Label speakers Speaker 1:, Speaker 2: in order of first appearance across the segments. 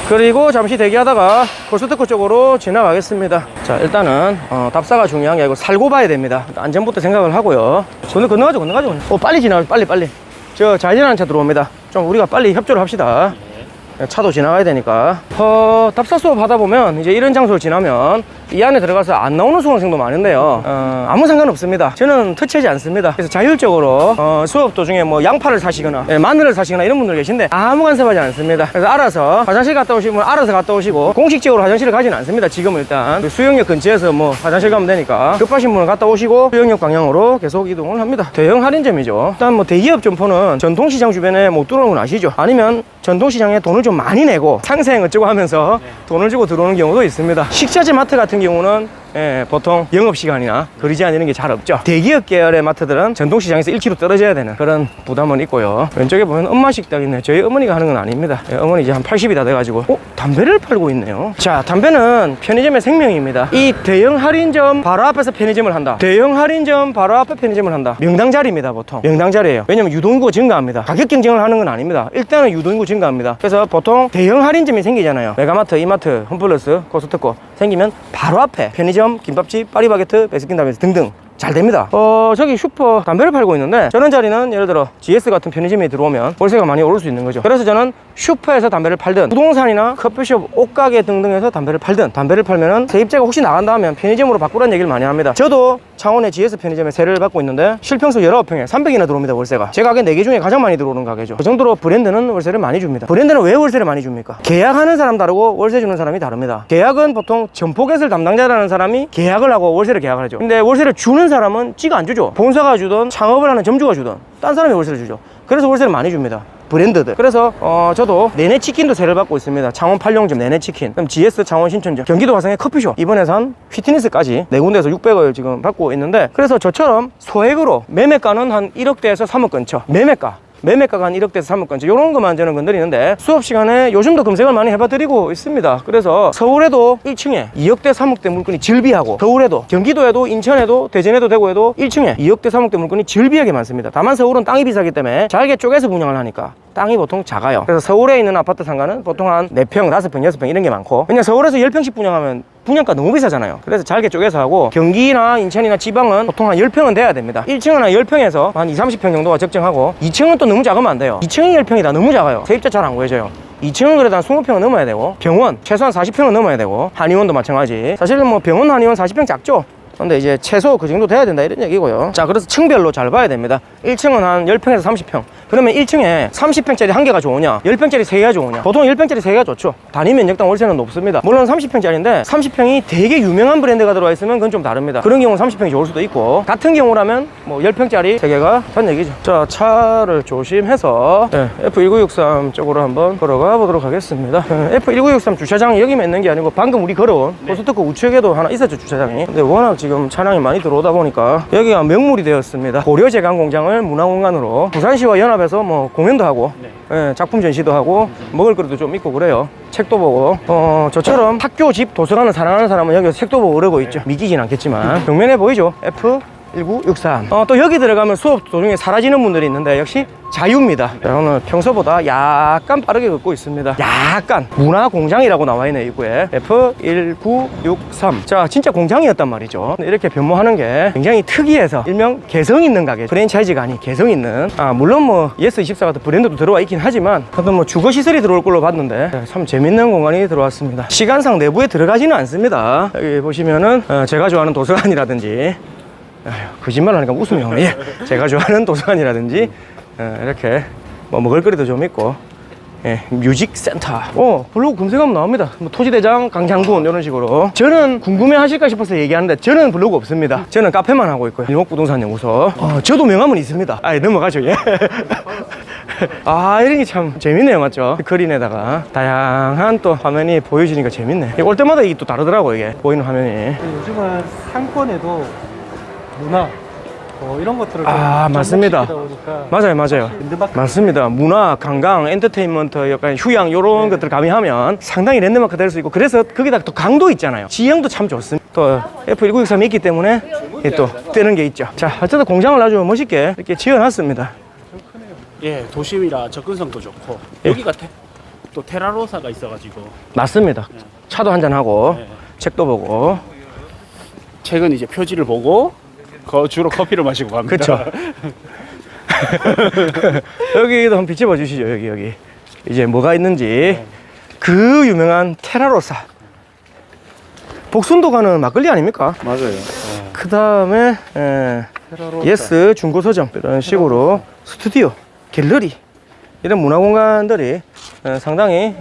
Speaker 1: 그리고 잠시 대기하다가 코스트코 쪽으로 지나가겠습니다. 자, 일단은 답사가 중요한 게 아니고 살고 봐야 됩니다. 안전부터 생각을 하고요. 건너가죠. 빨리 지나가요. 빨리. 저 좌회전하는 차 들어옵니다. 좀 우리가 빨리 협조를 합시다. 차도 지나가야 되니까. 답사 수업 하다 보면 이제 이런 장소를 지나면 이 안에 들어가서 안 나오는 수강생도 많은데요. 아무 상관없습니다. 저는 터치하지 않습니다. 그래서 자율적으로 수업 도중에 뭐 양파를 사시거나 마늘을 사시거나 이런 분들 계신데 아무 간섭하지 않습니다. 그래서 알아서 화장실 갔다 오시면 알아서 갔다 오시고, 공식적으로 화장실을 가지는 않습니다. 지금은 일단 수영역 근처에서 뭐 화장실 가면 되니까 급하신 분은 갔다 오시고 수영역 방향으로 계속 이동을 합니다. 대형 할인점이죠. 일단 뭐 대기업 점포는 전통시장 주변에 못 들어오는 건 아시죠? 아니면 전통시장에 돈을 좀 많이 내고 상생 어쩌고 하면서 돈을 주고 들어오는 경우도 있습니다. 식자재 마트 같은 경우는 보통 영업시간이나 거리제한 이런 게 잘 없죠. 대기업 계열의 마트들은 전통시장에서 1km 떨어져야 되는 그런 부담은 있고요. 왼쪽에 보면 엄마 식당 있네요. 저희 어머니가 하는 건 아닙니다. 어머니 이제 한 80이 다 돼가지고 담배를 팔고 있네요. 자, 담배는 편의점의 생명입니다. 이 대형 할인점 바로 앞에서 편의점을 한다. 대형 할인점 바로 앞에 편의점을 한다. 명당 자리입니다. 보통 명당 자리예요. 왜냐면 유동인구가 증가합니다. 가격 경쟁을 하는 건 아닙니다. 일단은 유동인구 증가합니다. 그래서 보통 대형 할인점이 생기잖아요. 메가마트, 이마트, 홈플러스, 코스트코 생기면 바로 앞에 편의점, 김밥집, 파리바게트, 베스킨라빈스 등등 잘 됩니다. 저기 슈퍼 담배를 팔고 있는데, 저런 자리는 예를 들어 GS 같은 편의점에 들어오면 월세가 많이 오를 수 있는 거죠. 그래서 저는 슈퍼에서 담배를 팔든 부동산이나 커피숍, 옷가게 등등에서 담배를 팔든, 담배를 팔면은 세입자가 혹시 나간다 하면 편의점으로 바꾸라는 얘기를 많이 합니다. 저도 창원의 GS 편의점에 세를 받고 있는데 실평수 19평에 300이나 들어옵니다. 월세가 제 가게 4개 중에 가장 많이 들어오는 가게죠. 그 정도로 브랜드는 월세를 많이 줍니다. 브랜드는 왜 월세를 많이 줍니까? 계약하는 사람 다르고 월세 주는 사람이 다릅니다. 계약은 보통 점포개설 담당자라는 사람이 계약을 하고 월세를 계약을 하죠. 근데 월세를 주는 사람은 지가 안 주죠. 본사가 주든 창업을 하는 점주가 주든 딴 사람이 월세를 주죠. 그래서 월세를 많이 줍니다. 브랜드들. 그래서 저도 내내치킨도 세를 받고 있습니다. 창원 8용점 내내치킨, 그럼 GS 창원 신천점, 경기도 화성의 커피숍, 이번에 산 휘트니스까지 4군데에서 600을 지금 받고 있는데, 그래서 저처럼 소액으로 매매가는 한 1억대에서 3억 근처, 매매가가 한 1억대에서 3억 근처, 요런 것만 저는 건드리는데, 수업 시간에 요즘도 검색을 많이 해봐드리고 있습니다. 그래서 서울에도 1층에 2억대 3억대 물건이 즐비하고, 서울에도, 경기도에도, 인천에도, 대전에도, 대구에도 1층에 2억대 3억대 물건이 즐비하게 많습니다. 다만 서울은 땅이 비싸기 때문에 잘게 쪼개서 분양을 하니까 땅이 보통 작아요. 그래서 서울에 있는 아파트 상가는 보통 한 4평, 5평, 6평 이런 게 많고, 왜냐면 서울에서 10평씩 분양하면 분양가 너무 비싸잖아요. 그래서 잘게 쪼개서 하고, 경기나 인천이나 지방은 보통 한 10평은 돼야 됩니다. 1층은 한 10평에서 한 20, 30평 정도가 적정하고, 2층은 또 너무 작으면 안 돼요. 2층이 10평이다 너무 작아요. 세입자 잘 안 구해져요. 2층은 그래도 한 20평은 넘어야 되고, 병원 최소한 40평은 넘어야 되고, 한의원도 마찬가지. 사실은 뭐 병원, 한의원 40평 작죠? 근데 이제 최소 그 정도 돼야 된다 이런 얘기고요. 자, 그래서 층별로 잘 봐야 됩니다. 1층은 한 10평에서 30평. 그러면 1층에 30평짜리 한 개가 좋으냐, 10평짜리 3개가 좋으냐? 보통 10평짜리 3개가 좋죠. 단위 면적당 월세는 높습니다. 물론 30평짜리인데 30평이 되게 유명한 브랜드가 들어와 있으면 그건 좀 다릅니다. 그런 경우는 30평이 좋을 수도 있고, 같은 경우라면 뭐 10평짜리 3개가 좋다는 얘기죠. 자, 차를 조심해서 F1963 쪽으로 한번 걸어가 보도록 하겠습니다. F1963 주차장이 여기만 있는 게 아니고 방금 우리 걸어온 코스트코 우측에도 하나 있었죠, 주차장이. 근데 워낙 지금 차량이 많이 들어오다 보니까 여기가 명물이 되었습니다. 고려제강공장을 문화공간으로, 부산시와 연합해서 뭐 공연도 하고, 작품 전시도 하고, 먹을 거리도 좀 있고 그래요. 책도 보고, 저처럼 학교, 집, 도서관을 사랑하는 사람은 여기서 책도 보고 그러고 있죠. 믿기진 않겠지만 벽면에 보이죠? F1963. 또 여기 들어가면 수업 도중에 사라지는 분들이 있는데 역시 자유입니다. 자, 오늘 평소보다 약간 빠르게 걷고 있습니다. 약간 문화공장이라고 나와 있네, 입구에. F1963. 자, 진짜 공장이었단 말이죠. 이렇게 변모하는 게 굉장히 특이해서 일명 개성 있는 가게, 프랜차이즈가 아닌 개성 있는, 물론 뭐 예스24 같은 브랜드도 들어와 있긴 하지만 어떤 뭐 주거시설이 들어올 걸로 봤는데 참 재밌는 공간이 들어왔습니다. 시간상 내부에 들어가지는 않습니다. 여기 보시면은 제가 좋아하는 도서관이라든지, 거짓말 하니까 웃음이 오네. 제가 좋아하는 도서관이라든지, 이렇게 뭐 먹을거리도 좀 있고, 뮤직센터. 블로그 검색하면 나옵니다. 뭐 토지대장 강장군 이런 식으로. 저는 궁금해 하실까 싶어서 얘기하는데 저는 블로그 없습니다. 저는 카페만 하고 있고요. 일목부동산연구소. 저도 명함은 있습니다. 넘어가죠. 예. 이런 게 참 재밌네요, 맞죠? 스크린에다가 다양한 또 화면이 보여지니까 재밌네. 올 때마다 이게 또 다르더라고, 이게 보이는 화면이.
Speaker 2: 요즘은 상권에도 문화 이런 것들을
Speaker 1: 맞습니다. 맞아요. 맞습니다. 문화, 관광, 엔터테인먼트, 약간 휴양 이런 것들 가미하면 상당히 랜드마크 될 수 있고, 그래서 거기다 또 강도 있잖아요. 지형도 참 좋습니다. 또 F1963이 있기 때문에 또 뜨는 게 있죠. 자, 어쨌든 공장을 아주 멋있게 이렇게 지어놨습니다.
Speaker 2: 예, 도심이라 접근성도 좋고. 여기 같아.
Speaker 3: 또 테라로사가 있어가지고
Speaker 1: 맞습니다. 차도 한잔하고
Speaker 3: 네.
Speaker 1: 책도 보고.
Speaker 3: 최근 이제 표지를 보고 주로 커피를 마시고 갑니다.
Speaker 1: 그쵸. 여기도 한번 비춰봐 주시죠. 여기 이제 뭐가 있는지. 그 유명한 테라로사. 복순도 가는 막걸리 아닙니까?
Speaker 3: 맞아요.
Speaker 1: 그 다음에 예스 중고서점 이런 식으로 스튜디오, 갤러리 이런 문화공간들이 상당히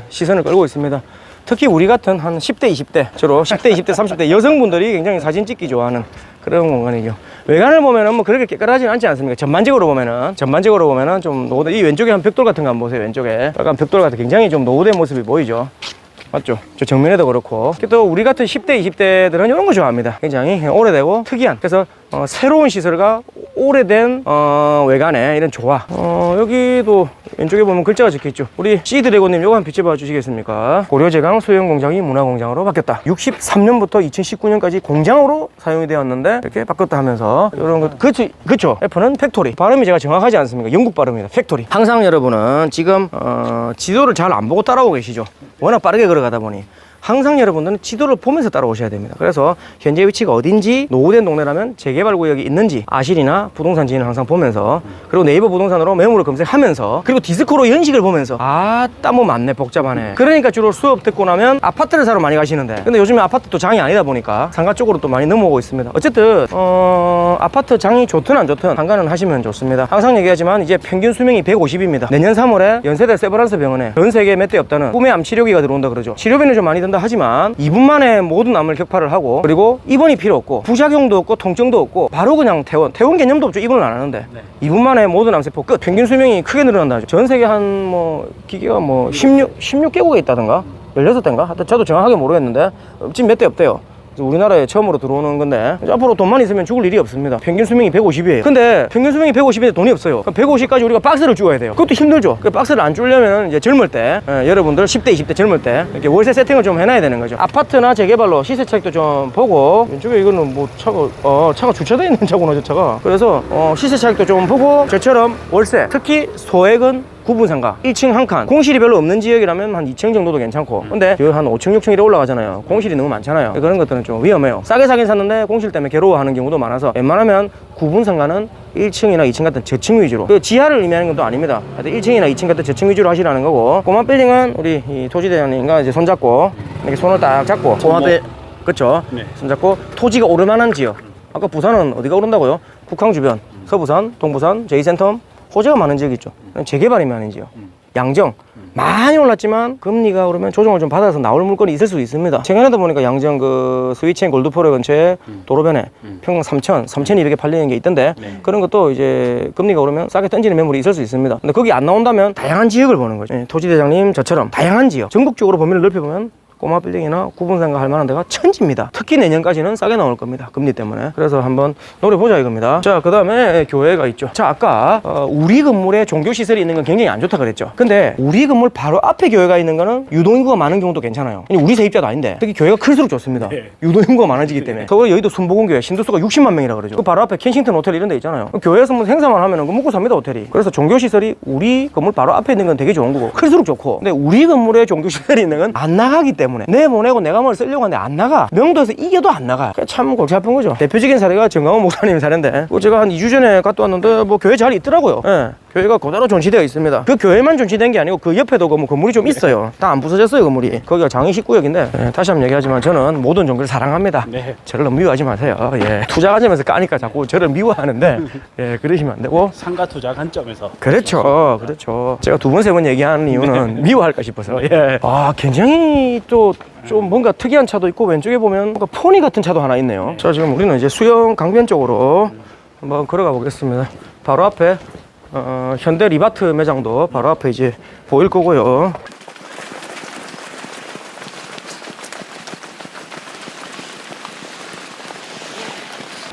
Speaker 1: 시선을 끌고 있습니다. 특히 우리 같은 한 10대, 20대 주로 10대, 20대, 30대 여성분들이 굉장히 사진 찍기 좋아하는 그런 공간이죠. 외관을 보면은 뭐 그렇게 깨끗하진 않지 않습니까? 전반적으로 보면은 좀 노후된, 이 왼쪽에 한 벽돌 같은 거 한번 보세요. 왼쪽에 약간 벽돌 같은 굉장히 좀 노후된 모습이 보이죠. 맞죠? 저 정면에도 그렇고. 또 우리 같은 10대, 20대들은 이런 거 좋아합니다. 굉장히 오래되고 특이한. 그래서 새로운 시설과 오래된 외관의 이런 조화. 여기도 왼쪽에 보면 글자가 적혀있죠. 우리 C드래곤님 요거 한번 비춰봐 주시겠습니까? 고려제강 소형공장이 문화공장으로 바뀌었다. 63년부터 2019년까지 공장으로 사용이 되었는데 이렇게 바뀌었다 하면서 이런 것. 그쵸. F는 팩토리. 발음이 제가 정확하지 않습니까? 영국 발음입니다. 팩토리. 항상 여러분은 지금 지도를 잘 안 보고 따라오고 계시죠. 워낙 빠르게 걸어가다 보니 항상 여러분들은 지도를 보면서 따라오셔야 됩니다. 그래서 현재 위치가 어딘지, 노후된 동네라면 재개발 구역이 있는지 아실이나 부동산 지인을 항상 보면서, 그리고 네이버 부동산으로 매물을 검색하면서, 그리고 디스코로 연식을 보면서 아따 뭐 많네 복잡하네. 그러니까 주로 수업 듣고 나면 아파트를 사러 많이 가시는데, 근데 요즘에 아파트도 장이 아니다 보니까 상가 쪽으로 또 많이 넘어오고 있습니다. 어쨌든 아파트 장이 좋든 안 좋든 상가는 하시면 좋습니다. 항상 얘기하지만 이제 평균 수명이 150입니다. 내년 3월에 연세대 세브란스 병원에 전 세계 몇 대 없다는 꿈의 암 치료기가 들어온다 그러죠. 치료비는 좀 많이 든다 하지만 2분 만에 모든 암을 격파를 하고, 그리고 입원이 필요 없고 부작용도 없고 통증도 없고 바로 그냥 퇴원 개념도 없죠. 입원을 안 하는데 2분 만에 모든 암세포 끝. 평균 수명이 크게 늘어난다 하죠. 전 세계 한 기계가 16개국에 있다던가 16대인가? 하여튼 저도 정확하게 모르겠는데 지금 몇 대 없대요. 우리나라에 처음으로 들어오는 건데 앞으로 돈만 있으면 죽을 일이 없습니다. 평균 수명이 150이에요. 근데 평균 수명이 150인데 돈이 없어요. 그럼 150까지 우리가 박스를 쭈어야 돼요. 그것도 힘들죠. 그 박스를 안 쭈려면 이제 젊을 때, 여러분들 10대, 20대 젊을 때 이렇게 월세 세팅을 좀 해놔야 되는 거죠. 아파트나 재개발로 시세 차익도 좀 보고, 왼쪽에 이거는 뭐 차가 주차되어 있는 차구나, 저 차가. 그래서 시세 차익도 좀 보고, 저처럼 월세, 특히 소액은 구분상가 1층 한 칸, 공실이 별로 없는 지역이라면 한 2층 정도도 괜찮고, 근데 여기 한 5층 6층 이래 올라가잖아요. 공실이 너무 많잖아요. 그런 것들은 좀 위험해요. 싸게 사긴 샀는데 공실 때문에 괴로워하는 경우도 많아서 웬만하면 구분상가는 1층이나 2층 같은 저층 위주로, 그 지하를 의미하는 건 또 아닙니다. 하여튼 1층이나 2층 같은 저층 위주로 하시라는 거고, 꼬마 빌딩은 우리 이 토지대장님과 이제 손잡고 이렇게 손을 딱 잡고 꼬마빌, 그쵸?
Speaker 3: 네.
Speaker 1: 손잡고 토지가 오르만한 지역. 아까 부산은 어디가 오른다고요? 국항 주변, 서부산, 동부산, 제2센텀, 호재가 많은 지역이 있죠. 재개발이 많은 지역. 양정 많이 올랐지만 금리가 오르면 조정을 좀 받아서 나올 물건이 있을 수 있습니다. 최근에도 보니까 양정 그 스위치앤 골드포레 근처에 도로변에 평당 3,200에 팔리는 게 있던데, 그런 것도 이제 금리가 오르면 싸게 던지는 매물이 있을 수 있습니다. 근데 거기 안 나온다면 다양한 지역을 보는 거죠. 토지대장님 저처럼 다양한 지역, 전국적으로 범위를 넓혀보면 꼬마 빌딩이나 구분상가 할 만한 데가 천지입니다. 특히 내년까지는 싸게 나올 겁니다. 금리 때문에. 그래서 한번 노려보자 이겁니다. 자, 그 다음에 교회가 있죠. 자, 아까 우리 건물에 종교시설이 있는 건 굉장히 안 좋다 그랬죠. 근데 우리 건물 바로 앞에 교회가 있는 거는 유동인구가 많은 경우도 괜찮아요. 우리 세입자도 아닌데 특히 교회가 클수록 좋습니다. 유동인구가 많아지기 때문에. 서울 여의도 순복음교회 신도수가 60만 명이라 그러죠. 그 바로 앞에 켄싱턴 호텔 이런 데 있잖아요. 교회에서 뭐 행사만 하면 그 먹고 삽니다, 호텔이. 그래서 종교시설이 우리 건물 바로 앞에 있는 건 되게 좋은 거고 클수록 좋고, 근데 우리 건물에 종교시설이 있는 건 안 나가기 때문에 내보내고 내가 뭘 쓰려고 하는데 안 나가. 명도에서 이겨도 안 나가. 참 골치 아픈 거죠. 대표적인 사례가 정강원 목사님 사례인데, 제가 한 2주 전에 갔다 왔는데 뭐 교회 잘 있더라고요. 예. 교회가 그대로 존치되어 있습니다. 그 교회만 존치된 게 아니고 그 옆에도 건물이 좀 있어요. 다 안 부서졌어요, 건물이. 거기가 장이 19역인데 다시 한번 얘기하지만 저는 모든 종교를 사랑합니다.
Speaker 3: 네.
Speaker 1: 저를 너무 미워하지 마세요. 예. 투자 관점에서 까니까 자꾸 저를 미워하는데 예, 그러시면 안 되고.
Speaker 3: 상가 투자 관점에서.
Speaker 1: 그렇죠. 제가 두 번, 세 번 얘기하는 이유는 미워할까 싶어서. 예. 아, 굉장히 또 좀 뭔가 특이한 차도 있고, 왼쪽에 보면 뭔가 포니 같은 차도 하나 있네요. 자, 지금 우리는 이제 수영 강변 쪽으로 한번 걸어가 보겠습니다. 바로 앞에 현대 리바트 매장도 바로 앞에 이제 보일 거고요.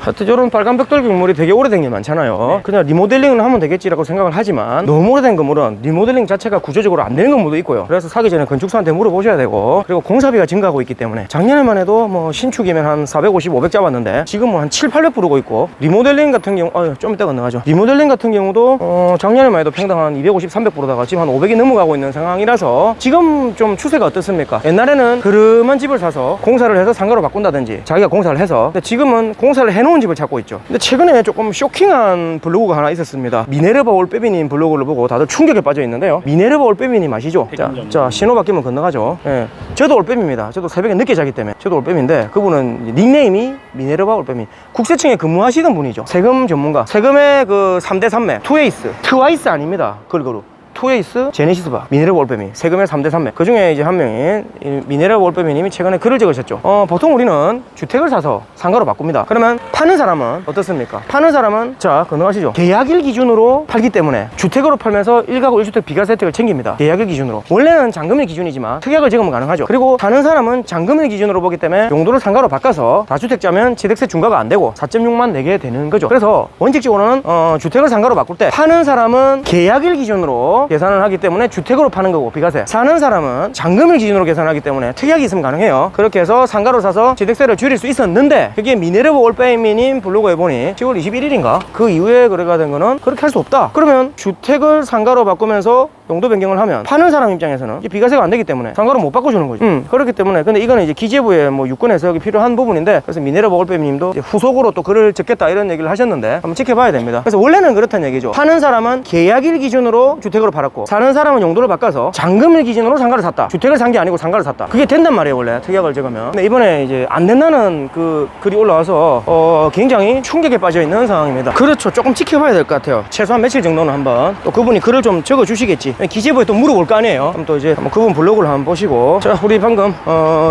Speaker 1: 하여튼 이런 빨간 벽돌 건물이 되게 오래된 게 많잖아요. 그냥 리모델링을 하면 되겠지라고 생각을 하지만 너무 오래된 건물은 리모델링 자체가 구조적으로 안 되는 건물도 있고요. 그래서 사기 전에 건축사한테 물어보셔야 되고, 그리고 공사비가 증가하고 있기 때문에 작년에만 해도 뭐 신축이면 한 450, 500 잡았는데 지금은 한 7, 800 부르고 있고, 리모델링 같은 경우 좀 이따 건너가죠. 리모델링 같은 경우도 작년에만 해도 평당 한 250, 300 부르다가 지금 한 500이 넘어가고 있는 상황이라서 지금 좀 추세가 어떻습니까? 옛날에는 그름한 집을 사서 공사를 해서 상가로 바꾼다든지 자기가 공사를 해서, 근데 지금은 공사를 해놓은 집을 찾고 있죠. 근데 최근에 조금 쇼킹한 블로그가 하나 있었습니다. 미네르바 올빼미님 블로그를 보고 다들 충격에 빠져 있는데요. 미네르바 올빼미님 아시죠? 자, 신호 바뀌면 건너가죠. 예. 저도 올빼미입니다. 저도 새벽에 늦게 자기 때문에 저도 올빼미인데, 그분은 닉네임이 미네르바 올빼미, 국세청에 근무하시던 분이죠. 세금 전문가, 세금의 그 3대 산맥, 투에이스, 트와이스 아닙니다. 걸그룹 투에이스, 제네시스바, 미네르바 올빼미, 세금의 3대 산맥. 그 중에 이제 한 명인 미네르바 올빼미님이 최근에 글을 적으셨죠. 보통 우리는 주택을 사서 상가로 바꿉니다. 그러면 파는 사람은 어떻습니까? 파는 사람은, 자, 건너가시죠. 계약일 기준으로 팔기 때문에 주택으로 팔면서 1가구 1주택 비과세 혜택을 챙깁니다. 계약일 기준으로. 원래는 잔금일 기준이지만 특약을 적으면 가능하죠. 그리고 파는 사람은 잔금일 기준으로 보기 때문에 용도를 상가로 바꿔서 다주택자면 취득세 중과가 안 되고 4.6만 내게 되는 거죠. 그래서 원칙적으로는 주택을 상가로 바꿀 때 파는 사람은 계약일 기준으로 계산을 하기 때문에 주택으로 파는 거고 비과세, 사는 사람은 잔금일 기준으로 계산을 하기 때문에 특약이 있으면 가능해요. 그렇게 해서 상가로 사서 취득세를 줄일 수 있었는데, 그게 미네르바 올빼미님 블로그에 보니 10월 21일인가 그 이후에 거래가 된 거는 그렇게 할 수 없다. 그러면 주택을 상가로 바꾸면서 용도 변경을 하면 파는 사람 입장에서는 이제 비과세가 안 되기 때문에 상가로 못 바꿔주는 거죠. 그렇기 때문에, 근데 이거는 이제 기재부의 뭐 유권 해석이 필요한 부분인데, 그래서 미네르바 올빼미님도 후속으로 또 글을 적겠다 이런 얘기를 하셨는데 한번 지켜봐야 됩니다. 그래서 원래는 그렇다는 얘기죠. 파는 사람은 계약일 기준으로 주택으로 팔았고, 사는 사람은 용도를 바꿔서 잔금일 기준으로 상가를 샀다. 주택을 산 게 아니고 상가를 샀다. 그게 된단 말이에요, 원래 특약을 적으면. 근데 이번에 이제 안 된다는 그 글이 올라와서 굉장히 충격에 빠져 있는 상황입니다. 그렇죠. 조금 지켜봐야 될 것 같아요. 최소한 며칠 정도는 한번 또 그분이 글을 좀 적어 주시겠지. 기재부에 또 물어볼 거 아니에요. 그럼 또 이제 한번 그분 블로그를 한번 보시고. 자, 우리 방금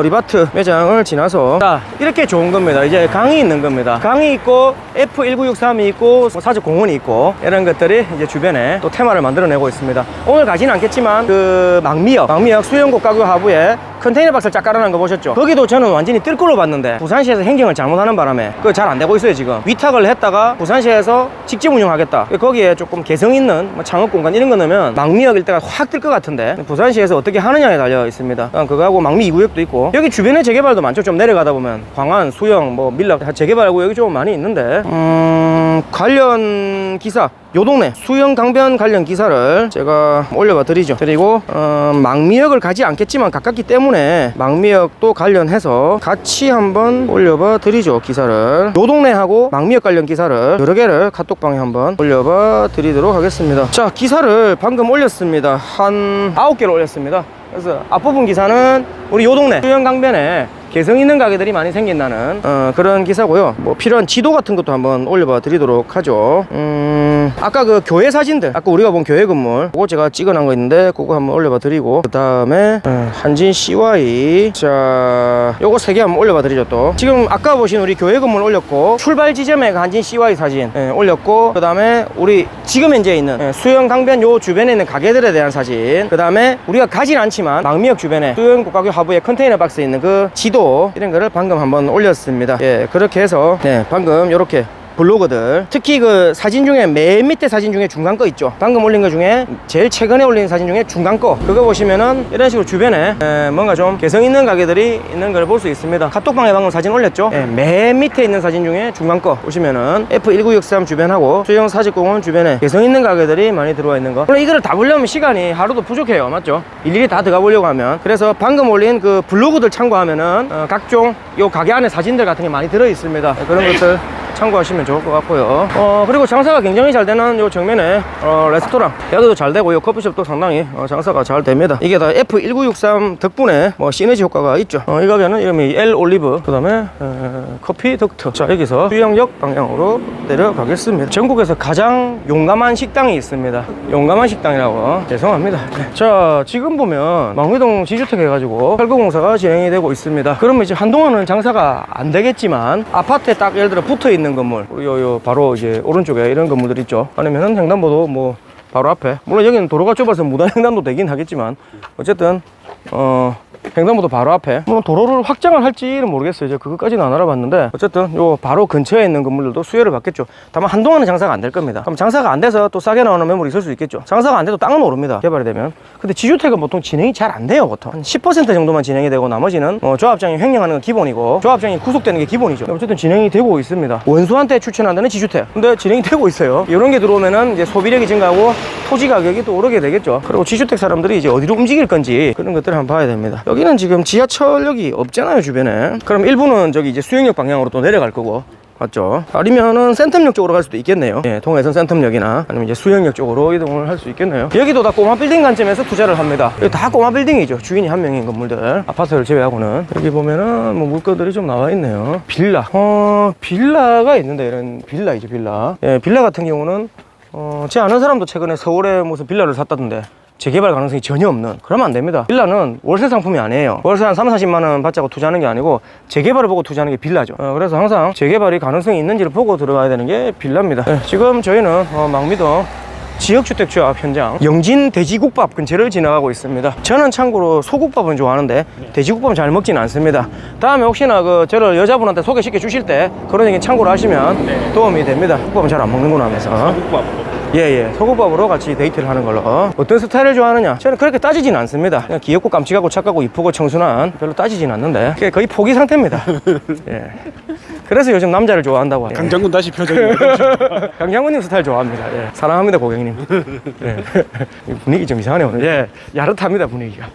Speaker 1: 리바트 매장을 지나서, 자, 이렇게 좋은 겁니다. 이제 강이 있는 겁니다. 강이 있고 F1963이 있고 사적 공원이 있고 이런 것들이 이제 주변에 또 테마를 만들어내고 있습니다. 오늘 가지는 않겠지만 그 망미역 수영고 가구 하부에 컨테이너 박스를 쫙 깔아놓은 거 보셨죠? 거기도 저는 완전히 뜰 걸로 봤는데 부산시에서 행정을 잘못하는 바람에 그거 잘 안 되고 있어요. 지금 위탁을 했다가 부산시에서 직접 운영하겠다. 거기에 조금 개성 있는 뭐 창업 공간 이런 거 넣으면 망미역 일대가 확 뜰 것 같은데 부산시에서 어떻게 하느냐에 달려 있습니다. 그거하고 망미 2구역도 있고, 여기 주변에 재개발도 많죠. 좀 내려가다 보면 광안, 수영, 뭐 밀락 재개발하고 여기 좀 많이 있는데, 관련 기사, 요 동네 수영 강변 관련 기사를 제가 올려봐 드리죠. 그리고 망미역을 가지 않겠지만 가깝기 때문에 망미역도 관련해서 같이 한번 올려봐 드리죠. 기사를, 요 동네하고 망미역 관련 기사를 여러 개를 카톡방에 한번 올려봐 드리도록 하겠습니다. 자, 기사를 방금 올렸습니다. 한 9개를 올렸습니다. 그래서 앞부분 기사는 우리 요 동네 수영 강변에 개성 있는 가게들이 많이 생긴다는 그런 기사고요. 뭐 필요한 지도 같은 것도 한번 올려봐 드리도록 하죠. 아까 그 교회 사진들, 아까 우리가 본 교회 건물 그거 제가 찍어놓은 거 있는데 그거 한번 올려봐 드리고, 그 다음에 한진 CY, 자, 요거 3개 한번 올려봐 드리죠. 또 지금 아까 보신 우리 교회 건물 올렸고, 출발 지점에 한진 CY 사진 올렸고, 그 다음에 우리 지금 현재 있는 수영 강변 요 주변에 있는 가게들에 대한 사진, 그 다음에 우리가 가진 않지만 망미역 주변에 수영 국가교 하부에 컨테이너 박스에 있는 그 지도, 이런 거를 방금 한번 올렸습니다. 예, 그렇게 해서 방금 요렇게 블로거들, 특히 그 사진 중에 맨 밑에 사진 중에 중간 거 있죠. 방금 올린 거 중에 제일 최근에 올린 사진 중에 중간 거, 그거 보시면은 이런 식으로 주변에 뭔가 좀 개성 있는 가게들이 있는 걸 볼 수 있습니다. 카톡방에 방금 사진 올렸죠. 맨 밑에 있는 사진 중에 중간 거 보시면은 F1963 주변하고 수영 사직공원 주변에 개성 있는 가게들이 많이 들어와 있는 거. 물론 이거를 다 보려면 시간이 하루도 부족해요. 맞죠? 일일이 다 들어가 보려고 하면. 그래서 방금 올린 그 블로그들 참고하면은 각종 요 가게 안에 사진들 같은 게 많이 들어 있습니다. 그런 것들 참고하시면 좋을 것 같고요. 그리고 장사가 굉장히 잘 되는 요 정면에 레스토랑 여기도 잘 되고, 요 커피숍도 상당히 장사가 잘 됩니다. 이게 다 F1963 덕분에 뭐 시너지 효과가 있죠. 이 가게는 이름이 엘 올리브, 그 다음에 커피 덕트. 자, 여기서 수영역 방향으로 내려가겠습니다. 전국에서 가장 용감한 식당이 있습니다. 용감한 식당이라고, 죄송합니다. 자, 지금 보면 망미동 지주택 해가지고 철거공사가 진행이 되고 있습니다. 그러면 이제 한동안은 장사가 안 되겠지만, 아파트에 딱 예를 들어 붙어있는 건물, 요 바로 이제 오른쪽에 이런 건물들 있죠. 아니면은 횡단보도 뭐 바로 앞에, 물론 여기는 도로가 좁아서 무단 횡단도 되긴 하겠지만 어쨌든 횡단보도 바로 앞에. 물론 도로를 확장을 할지는 모르겠어요. 이제 그것까지는 안 알아봤는데 어쨌든 요 바로 근처에 있는 건물들도 수혜를 받겠죠. 다만 한동안은 장사가 안 될 겁니다. 그럼 장사가 안 돼서 또 싸게 나오는 매물이 있을 수 있겠죠. 장사가 안 돼도 땅은 오릅니다. 개발이 되면. 근데 지주택은 보통 진행이 잘 안 돼요. 보통 한 10% 정도만 진행이 되고 나머지는 조합장이 횡령하는 건 기본이고 조합장이 구속되는 게 기본이죠. 어쨌든 진행이 되고 있습니다. 원수한테 추천한다는 지주택. 근데 진행이 되고 있어요. 이런 게 들어오면은 이제 소비력이 증가하고 토지 가격이 또 오르게 되겠죠. 그리고 지주택 사람들이 이제 어디로 움직일 건지 그런 것들을 한번 봐야 됩니다. 여기는 지금 지하철역이 없잖아요, 주변에. 그럼 일부는 저기 이제 수영역 방향으로 또 내려갈 거고. 맞죠? 아니면은 센텀역 쪽으로 갈 수도 있겠네요. 예, 동해선 센텀역이나 아니면 이제 수영역 쪽으로 이동을 할 수 있겠네요. 여기도 다 꼬마 빌딩 관점에서 투자를 합니다. 여기 다 꼬마 빌딩이죠. 주인이 한 명인 건물들. 아파트를 제외하고는. 여기 보면은 뭐 물건들이 좀 나와 있네요. 빌라. 빌라가 있는데 이런 빌라이죠, 빌라. 예, 빌라 같은 경우는 제 아는 사람도 최근에 서울에 무슨 빌라를 샀다던데 재개발 가능성이 전혀 없는. 그러면 안 됩니다. 빌라는 월세 상품이 아니에요. 월세 한 3, 40만 원 받자고 투자하는 게 아니고 재개발을 보고 투자하는 게 빌라죠. 그래서 항상 재개발이 가능성이 있는지를 보고 들어가야 되는 게 빌라입니다. 지금 저희는 망미동 지역주택조합 현장 영진 돼지국밥 근처를 지나가고 있습니다. 저는 참고로 소국밥은 좋아하는데 돼지국밥은 잘 먹지는 않습니다. 다음에 혹시나 저를 여자분한테 소개시켜 주실 때 그런 얘기 참고로 하시면 도움이 됩니다. 국밥은 잘 안 먹는구나 하면서. 예, 소국밥으로 같이 데이트를 하는 걸로. 어떤 스타일을 좋아하느냐? 저는 그렇게 따지진 않습니다. 그냥 귀엽고 깜찍하고 착하고 이쁘고 청순한 별로 따지진 않는데 그게 거의 포기 상태입니다. 예. 그래서 요즘 남자를 좋아한다고 해요.
Speaker 3: 강장군 다시 표정이
Speaker 1: 강장군님 스타일 좋아합니다. 예. 사랑합니다, 고객님. 예. 분위기 좀 이상하네 오늘. 예, 야릇합니다 분위기가.